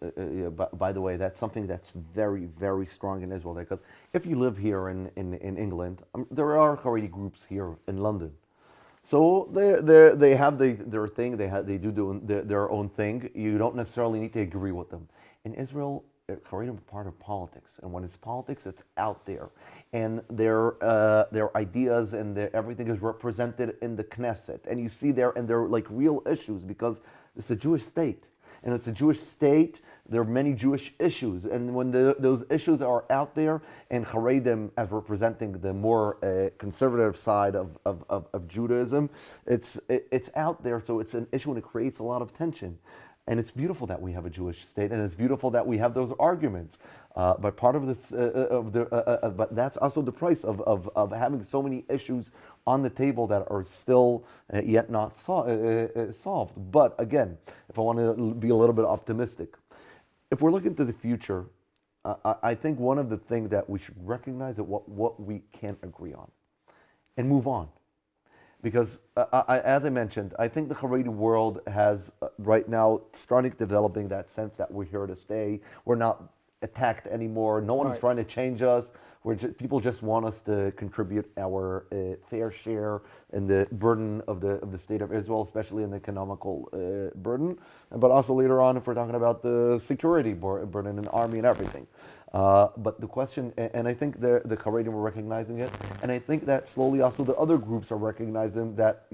by the way, that's something that's very, very strong in Israel. Because if you live here in England, there are Haredi groups here in London. So they have their thing, they do their own thing. You don't necessarily need to agree with them. In Israel, Haredim are part of politics. And when it's politics, it's out there. And their ideas and everything is represented in the Knesset. And you see there, and they're like real issues, because it's a Jewish state, and it's a Jewish state. There are many Jewish issues, and when those issues are out there, and Haredim as representing the more conservative side of Judaism, it's out there. So it's an issue, and it creates a lot of tension. And it's beautiful that we have a Jewish state, and it's beautiful that we have those arguments. But part of this, but that's also the price of having so many issues on the table that are still yet not solved. But again, if I want to be a little bit optimistic, if we're looking to the future, I think one of the things that we should recognize is what we can't agree on and move on. Because as I mentioned, I think the Haredi world has right now starting developing that sense that we're here to stay. We're not attacked anymore. No one is trying to change us. People just want us to contribute our fair share in the burden of the state of Israel, especially in the economical burden, but also later on if we're talking about the security burden and army and everything. But the question, and I think the Haredim were recognizing it, and I think that slowly also the other groups are recognizing that,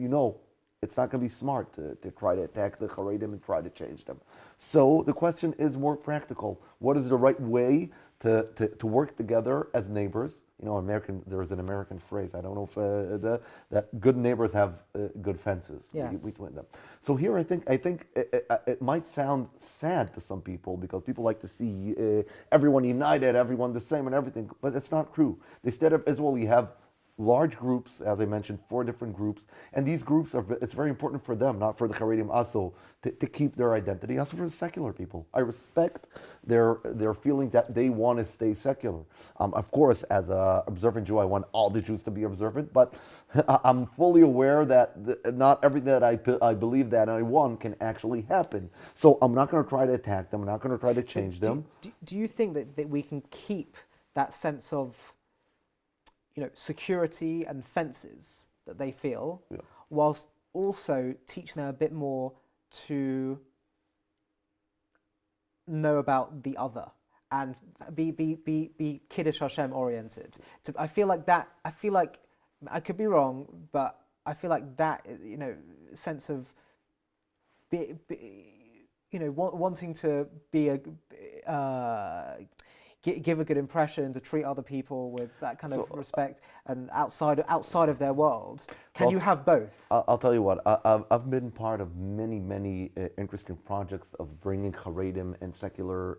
it's not going to be smart to try to attack the Haredim and try to change them. So the question is more practical. What is the right way to work together as neighbors? There's an American phrase. I don't know if that good neighbors have good fences between them. So here, I think it might sound sad to some people because people like to see everyone united, everyone the same, and everything. But it's not true. The state of Israel, you have large groups, as I mentioned, 4 different groups, and these groups it's very important for them, not for the Haredim also, to keep their identity, also for the secular people. I respect their feeling that they want to stay secular. Of course, as an observant Jew, I want all the Jews to be observant, but I'm fully aware that not everything that I believe that I want can actually happen. So I'm not going to try to attack them, I'm not going to try to change them. Do you think that we can keep that sense of security and fences that they feel, whilst also teaching them a bit more to know about the other and be Kiddush Hashem oriented? I feel like I could be wrong, but I feel like that sense of wanting to be give a good impression, to treat other people with that kind of respect, and outside of their world. Can you have both? I'll tell you what. I've been part of many interesting projects of bringing Haredim and secular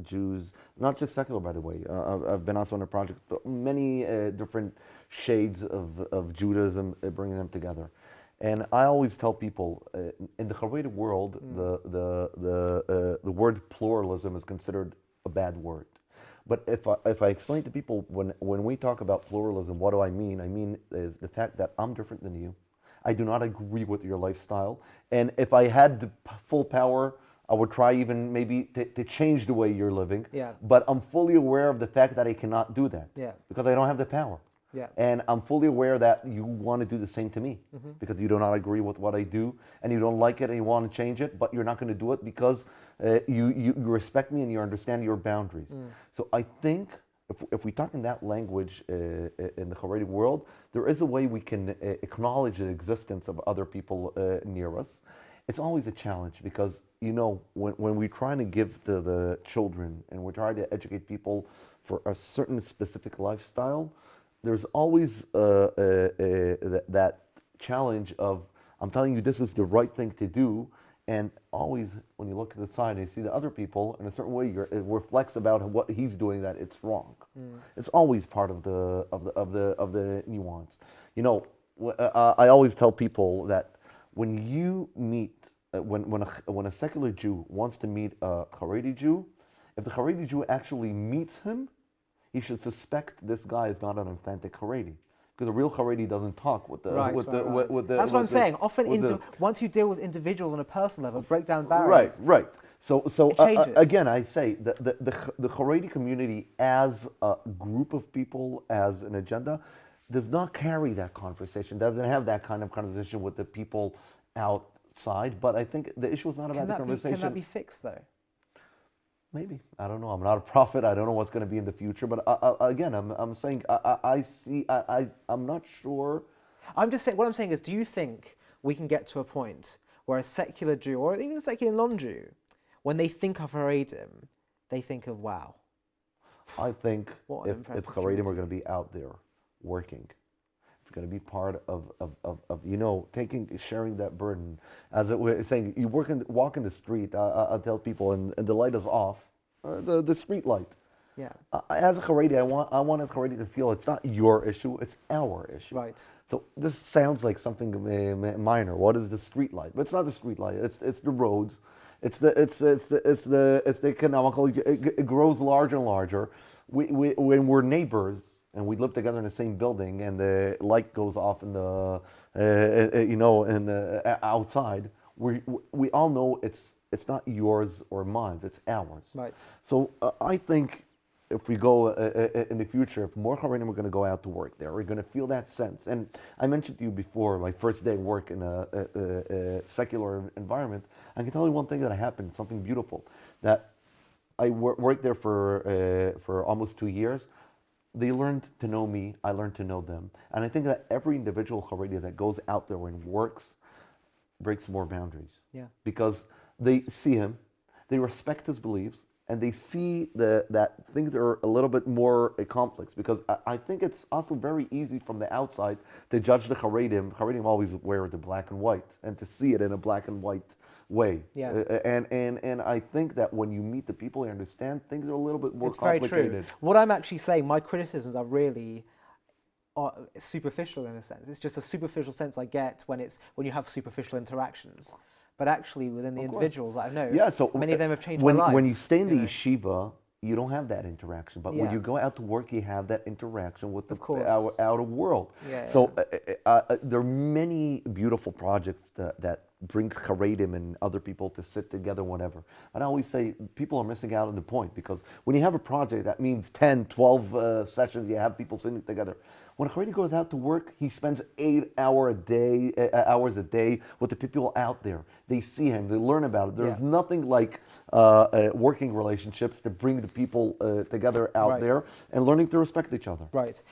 Jews, not just secular, by the way. I've been also on a project, but many different shades of Judaism, bringing them together. And I always tell people, in the Haredi world, the word pluralism is considered a bad word. But if I explain to people, when we talk about pluralism, what do I mean? I mean the fact that I'm different than you. I do not agree with your lifestyle. And if I had the full power, I would try even maybe to change the way you're living. Yeah. But I'm fully aware of the fact that I cannot do that. Yeah. Because I don't have the power. Yeah. And I'm fully aware that you want to do the same to me because you do not agree with what I do and you don't like it and you want to change it, but you're not going to do it because you respect me and you understand your boundaries. So I think if we talk in that language in the Haredi world, there is a way we can acknowledge the existence of other people near us. It's always a challenge because, when we're trying to give to the children and we're trying to educate people for a certain specific lifestyle, there's always that challenge of, I'm telling you this is the right thing to do, and always when you look to the side and you see the other people in a certain way, it reflects about what he's doing that it's wrong. It's always part of the nuance. I always tell people that when you meet, when a secular Jew wants to meet a Haredi Jew, if the Haredi Jew actually meets him, he should suspect this guy is not an authentic Haredi, because a real Haredi doesn't talk with the. Right. With the That's what I'm saying. Often, once you deal with individuals on a personal level, break down barriers. Right. So again, I say the Haredi community as a group of people, as an agenda, does not carry that conversation. Doesn't have that kind of conversation with the people outside. But I think the issue is not about the conversation. Can that be fixed though? Maybe. I don't know. I'm not a prophet. I don't know what's going to be in the future. But again, I'm saying I'm not sure. I'm just saying. What I'm saying is, do you think we can get to a point where a secular Jew or even a secular non-Jew, when they think of Haredim, they think of wow? I think if Haredim are going to be out there working, it's going to be part of sharing that burden. As it was saying, you walk in the street. I tell people, and the light is off, the street light. Yeah. As a Haredi, I want a Haredi to feel it's not your issue, it's our issue. Right. So this sounds like something minor. What is the street light? But it's not the street light. It's the roads. It's the economical. It grows larger and larger. When we're neighbors and we live together in the same building, and the light goes off in the in the outside, we all know it's not yours or mine. It's ours. Right. So I think if we go in the future, if more Haredim are going to go out to work there, we're going to feel that sense. And I mentioned to you before, my first day of work in a secular environment, I can tell you one thing that happened, something beautiful. That I worked there for almost 2 years. They learned to know me, I learned to know them. And I think that every individual Haredi that goes out there and works breaks more boundaries. Yeah. Because they see him, they respect his beliefs, and they see that things are a little bit more complex. Because I think it's also very easy from the outside to judge the Haredim. Haredim always wear the black and white, and to see it in a black and white way. Yeah. And I think that when you meet the people, you understand things are a little bit more It's very complicated. true. What I'm actually saying, my criticisms are really superficial in a sense. It's just a superficial sense I get when you have superficial interactions. But actually, within the individuals that I know, Yeah, so many of them have changed my life. When you stay in the know. yeshiva, you don't have that interaction. But when Yeah. you go out to work, you have that interaction with the course. outer world. Yeah, So there are many beautiful projects that bring Haredim and other people to sit together, whatever. And I always say people are missing out on the point, because when you have a project, that means 10, 12 sessions, you have people sitting together. When a Haredi goes out to work, he spends 8 hours a day with the people out there. They see him, they learn about it. There's nothing like working relationships to bring the people together out there and learning to respect each other. Right.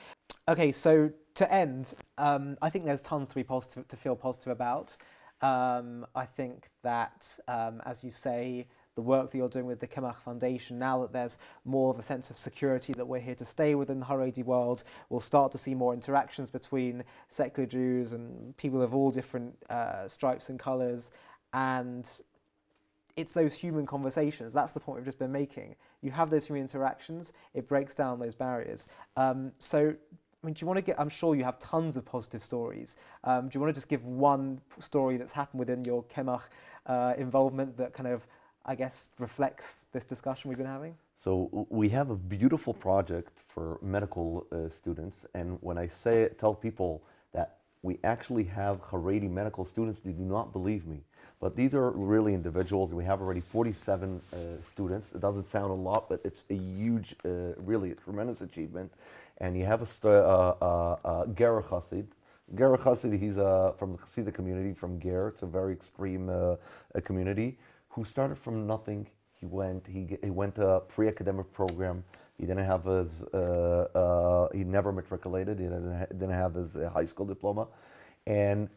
Okay, so to end, I think there's tons to feel positive about. I think that, as you say, the work that you're doing with the Kemach Foundation, now that there's more of a sense of security that we're here to stay within the Haredi world, we'll start to see more interactions between secular Jews and people of all different stripes and colours. And it's those human conversations. That's the point we've just been making. You have those human interactions, it breaks down those barriers. So, I mean, do you want to get, I'm sure you have tons of positive stories. Do you want to just give one story that's happened within your Kemach involvement that kind of, I guess, reflects this discussion we've been having? So we have a beautiful project for medical students, and when I tell people that we actually have Haredi medical students, they do not believe me. But these are really individuals. We have already 47 students. It doesn't sound a lot, but it's a huge, really a tremendous achievement. And you have a Ger Chassid. Ger Chassid, he's from the Chassidic community, from Ger. It's a very extreme community, who started from nothing. He went to a pre-academic program. He didn't have his, he never matriculated. He didn't have his high school diploma. And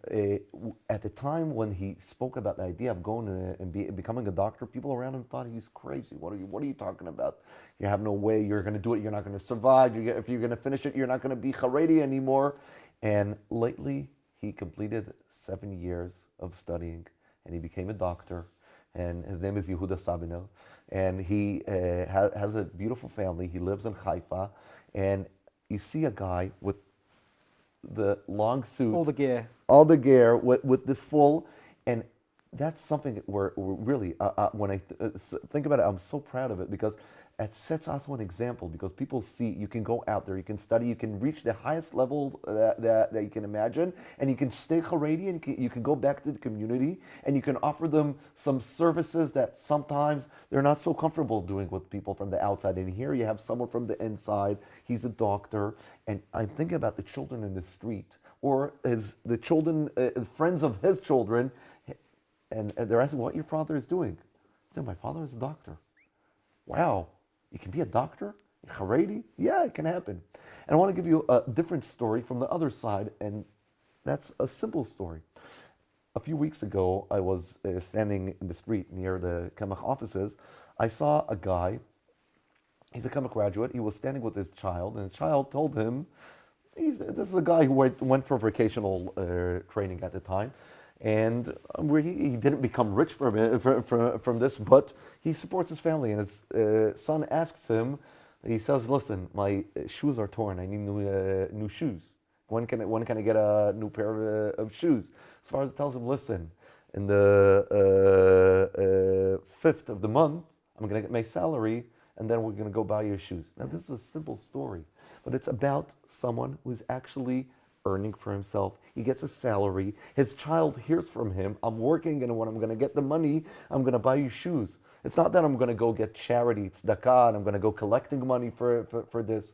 at the time when he spoke about the idea of going and becoming a doctor, people around him thought he's crazy. What are you talking about? You have no way. You're going to do it. You're not going to survive. If you're going to finish it, you're not going to be Haredi anymore. And lately, he completed 7 years of studying, and he became a doctor. And his name is Yehuda Sabino, and he has a beautiful family. He lives in Haifa, and you see a guy with the long suit, all the gear with this full, and that's something where really, when I think about it, I'm so proud of it, because it sets also an example, because people see you can go out there, you can study, you can reach the highest level that you can imagine, and you can stay Haredi, and you can go back to the community, and you can offer them some services that sometimes they're not so comfortable doing with people from the outside. And here you have someone from the inside, he's a doctor, and I'm thinking about the children in the street, or the children, friends of his children, and they're asking what your father is doing. I said, my father is a doctor. Wow. You can be a doctor? Haredi? Yeah, it can happen. And I want to give you a different story from the other side, and that's a simple story. A few weeks ago, I was standing in the street near the Kemach offices. I saw a guy, he's a Kemach graduate, he was standing with his child, and his child told him, this is a guy who went for vocational training at the time, and he didn't become rich from this, but he supports his family. And his son asks him, he says, listen, my shoes are torn, I need new shoes. When can I get a new pair of shoes? As far as tells him, listen, in the 5th of the month, I'm going to get my salary, and then we're going to go buy you shoes. Now, this is a simple story, but it's about someone who's actually earning for himself. He gets a salary. His child hears from him, I'm working, and when I'm going to get the money, I'm going to buy you shoes. It's not that I'm going to go get charity, tzedakah, and I'm going to go collecting money for this.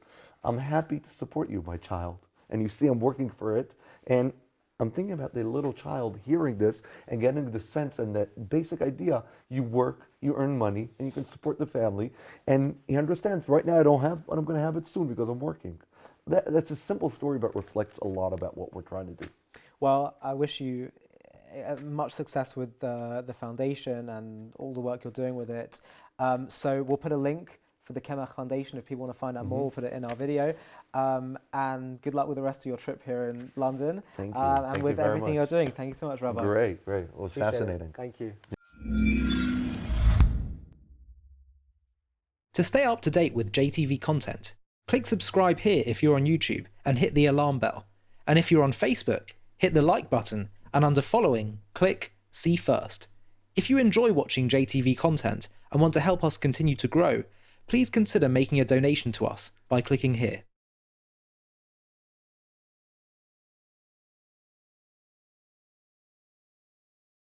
I'm happy to support you, my child. And you see I'm working for it. And I'm thinking about the little child hearing this and getting the sense and that basic idea. You work, you earn money, and you can support the family. And he understands, right now I don't have, but I'm going to have it soon because I'm working. That's a simple story, but reflects a lot about what we're trying to do. Well, I wish you much success with the foundation and all the work you're doing with it. So we'll put a link for the Kemach Foundation if people want to find out more. We'll put it in our video. And good luck with the rest of your trip here in London. Thank you. And Thank with you very everything much. you're doing. Thank you so much, Rabbi. Great. Well, it's fascinating. Thank you. To stay up to date with JTV content, click subscribe here if you're on YouTube and hit the alarm bell. And if you're on Facebook, hit the like button and under following, click see first. If you enjoy watching JTV content and want to help us continue to grow, please consider making a donation to us by clicking here.